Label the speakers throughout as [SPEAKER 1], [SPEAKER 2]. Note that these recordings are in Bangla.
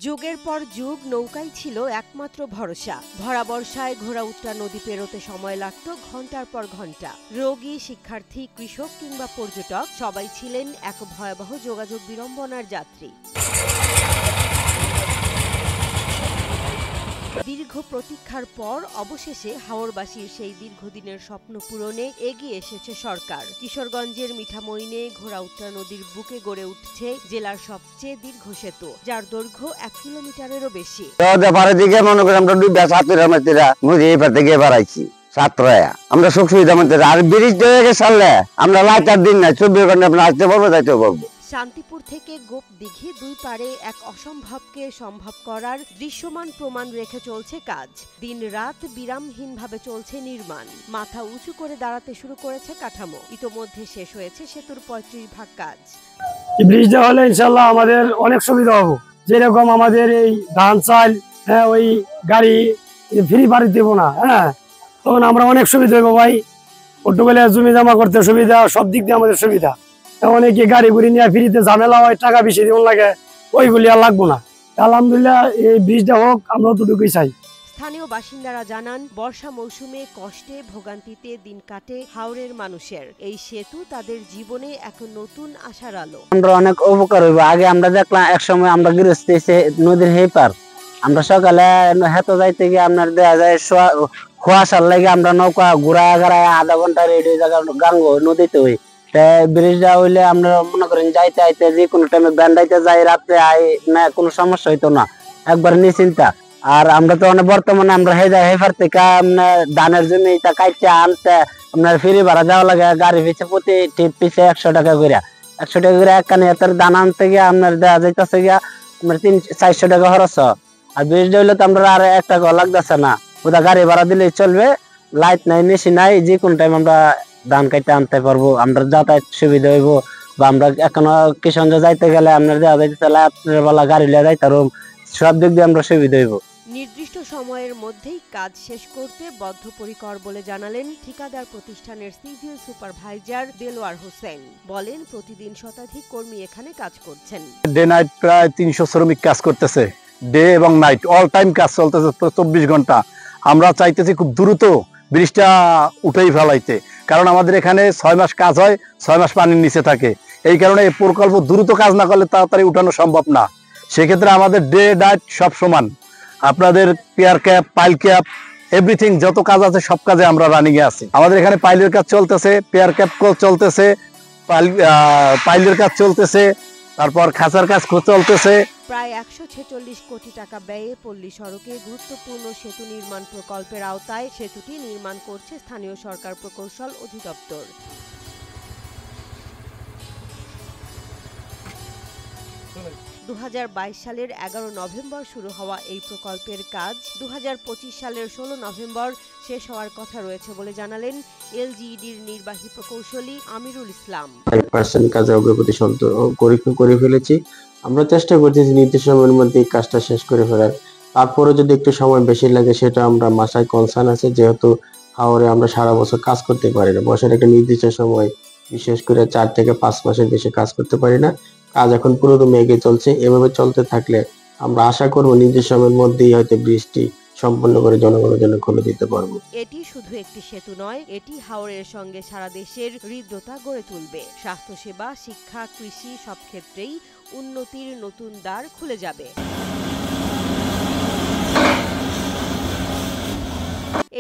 [SPEAKER 1] যুগের পর যুগ নৌকাই ছিল একমাত্র ভরসা। ভরা বর্ষায় ঘোড়াউট্টা নদী পেরোতে সময় লাগত ঘন্টার পর ঘন্টা। রোগী, শিক্ষার্থী, কৃষক কিংবা পর্যটক সবাই ছিলেন এক ভয়াবহ যোগাযোগ বিড়ম্বনার যাত্রী। দীর্ঘ প্রতীক্ষার পর অবশেষে হাওরবাসীর সেই দীর্ঘদিনের স্বপ্ন পূরণে এগিয়ে এসেছে সরকার। কিশোরগঞ্জের মিঠামইনে ঘোড়াউট্টা নদীর বুকে গড়ে উঠছে জেলার সবচেয়ে দীর্ঘ সেতু, যার দৈর্ঘ্য ১ কিলোমিটারেরও বেশি।
[SPEAKER 2] আমরা সুখ সুবিধা মধ্যে আর ব্রিজ সারলে আমরা লাইটার দিন না ২৪ ঘন্টা আমরা আসতে পারবো, যাইতে পারবো।
[SPEAKER 1] শান্তিপুর থেকে গোপ দিঘি দুই পারে এক অসম্ভবকে সম্ভব করার দৃশ্যমান প্রমাণ রেখে চলছে কাজ। দিন রাত বিরামহীনভাবে চলছে নির্মাণ। মাথা উঁচু করে দাঁড়াতে শুরু করেছে কাঠামো। ইতোমধ্যে শেষ হয়েছে সেতুর ৩৫% কাজ।
[SPEAKER 3] ব্রিজটা হলে ইনশাল্লাহ আমাদের অনেক সুবিধা হবে। যেরকম আমাদের এই ধান চাল, ওই গাড়ি ফ্রি বাড়ি দেবো না, তখন আমরা অনেক সুবিধা হইব ভাই। পর্তুগালে জমি জমা করতে সুবিধা, সব দিক দিয়ে আমাদের সুবিধা। অনেকে গাড়ি ঘুরি নিয়ে ফ্রিতে ঝামেলা হয়, টাকা বেশি দিব লাগে, ওইগুলি আর লাগবো না। আলহামদুলিল্লাহ এই ব্রিজটা হোক, আমরা অতটুকুই চাই।
[SPEAKER 1] স্থানীয় বাসিন্দারা জানান, বর্ষা মৌসুমে কষ্টে ভোগান্তিতে দিন কাটে হাওরের মানুষের। এই সেতু তাদের জীবনে এক নতুন আশার আলো।
[SPEAKER 2] আমরা অনেক উপকার হইব। আগে আমরা দেখলাম এক সময় আমরা গৃহস্থ নদীর হেপার, আমরা সকালে হেঁটে যাইতে গিয়ে আপনার দেখা যায় কুয়াশার লাগে আমরা নৌকা ঘুরায় ঘুরায় আধা ঘন্টা রেডি জায়গা গাঙ্গো নদীতে হই। ব্রিজটা হইলে আমরা মনে করেন যাইতে আইতে যে কোনো টাইমে ব্যান্ডাইতে যাই, রাত্রে আই না, কোনো সমস্যা হইতো না, একবার নিশ্চিন্তা। আর আমরা তো বর্তমানে আমরা হেফার থেকে ধানের জমি কাটতে আনতে আপনার ফ্রি ভাড়া দেওয়া লাগে। গাড়ি পিছিয়ে প্রতি টিপ পিছিয়ে ১০০ টাকা করে, ১০০ টাকা করে একখানি হাতের ধান আনতে গিয়ে আপনার দেওয়া যাইতেছে গিয়া আপনার ৩০০-৪০০ টাকা খরচ। আর ব্রিজটা হইলে তো আমরা আর ১ টাকা লাগতেছে না, ওটা গাড়ি ভাড়া দিলেই চলবে। লাইট নাই, মেশিন নাই, যে কোনো টাইম আমরা ধান কাটতে আনতে পারবো, আমরা যাতায়াত সুবিধা হইব। বা আমরা এখনো কিশোরগঞ্জ যাইতে গেলে আপনার দেওয়া যাইতেছে রাত্রের বেলা গাড়ি লিয়ে যাইতে পারবো, সব দিক দিয়ে আমরা সুবিধা হইব।
[SPEAKER 1] নির্দিষ্ট সময়ের মধ্যেই কাজ শেষ করতে বদ্ধপরিকর বলে জানালেন ঠিকাদার প্রতিষ্ঠানের সিভিল সুপারভাইজার দেলোয়ার হোসেন। বলেন, প্রতিদিন শতাধিক কর্মী এখানে কাজ করছেন।
[SPEAKER 4] ডে নাইট প্রায় ৩০০ শ্রমিক কাজ করতেছে, ডে এবং নাইট অল টাইম কাজ চলতেছে ২৪ ঘন্টা। আমরা চাইতেছি খুব দ্রুত ব্রিজটা উঠেই ফেলাইতে, কারণ আমাদের এখানে ৬ মাস কাজ হয়, ৬ মাস পানির নিচে থাকে। এই কারণে এই প্রকল্প দ্রুত কাজ না করলে তাড়াতাড়ি উঠানো সম্ভব না। সেক্ষেত্রে আমাদের ডে নাইট সব সমান। আপনাদের pier cap, pile cap, everything যত কাজ আছে সব কাজে আমরা রানিং এ আছি। আমাদের এখানে পাইলের কাজ চলতেছে, পেয়ার ক্যাপ চলতেছে, পাইলের কাজ চলতেছে, তারপর খাঁচার কাজ চলতেছে।
[SPEAKER 1] প্রায় ১৪৬ কোটি টাকা ব্যয়ে পল্লী সড়কে গুরুত্বপূর্ণ সেতু নির্মাণ প্রকল্পের আওতায় সেতুটি নির্মাণ করছে স্থানীয় সরকার প্রকৌশল অধিদপ্তর। ২০২২ সালের ১১ নভেম্বর শুরু হওয়া এই প্রকল্পের কাজ ২০২৫ সালের ১৬ নভেম্বর শেষ হওয়ার কথা রয়েছে বলে জানালেন এলজিইডির নির্বাহী প্রকৌশলী আমিরুল ইসলাম।
[SPEAKER 5] 5% কাজে অগ্রগতি করে ফেলেছি। আমরা চেষ্টা করতেছি নির্দিষ্ট সময়ের মধ্যে এই কাজটা শেষ করে ফেলার। তারপরে যদি একটু সময় বেশি লাগে সেটা আমরা মাসায় কনসার্ন আছে, যেহেতু হাওরে আমরা সারা বছর কাজ করতে পারি না। বছরের একটা নির্দিষ্ট সময়, বিশেষ করে ৪ থেকে ৫ মাসের বেশি কাজ করতে পারি না। কাজ এখন পুরোদমে এগিয়ে চলছে। এভাবে চলতে থাকলে আমরা আশা করব নির্দিষ্ট সময়ের মধ্যেই হয়তো ব্রিজটি সম্পূর্ণ করে জনগণের জন্য খুলে দিতে পারবো।
[SPEAKER 1] এটি শুধু একটি সেতু নয়, এটি হাওরের সঙ্গে সারা দেশের হৃদ্যতা গড়ে তুলবে। স্বাস্থ্যসেবা, শিক্ষা, কৃষি সব ক্ষেত্রেই উন্নতির নতুন দ্বার খুলে যাবে।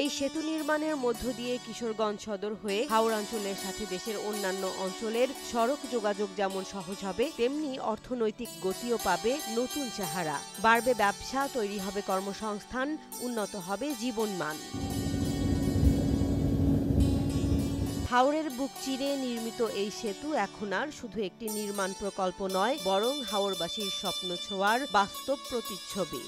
[SPEAKER 1] এই সেতু নির্মাণের মধ্য দিয়ে কিশোরগঞ্জ সদর হয়ে হাওড়াঞ্চলের সাথে দেশের অন্যান্য অঞ্চলের সড়ক যোগাযোগ যেমন সহজ হবে, তেমনি অর্থনৈতিক গতিও পাবে নতুন চেহারা। বাড়বে ব্যবসা, তৈরি হবে কর্মসংস্থান, উন্নত হবে জীবনমান। হাওরের বুক চিরে নির্মিত এই সেতু এখন আর শুধু একটি নির্মাণ প্রকল্প নয়, বরং হাওরবাসীর স্বপ্ন ছোঁয়ার বাস্তব প্রতিচ্ছবি।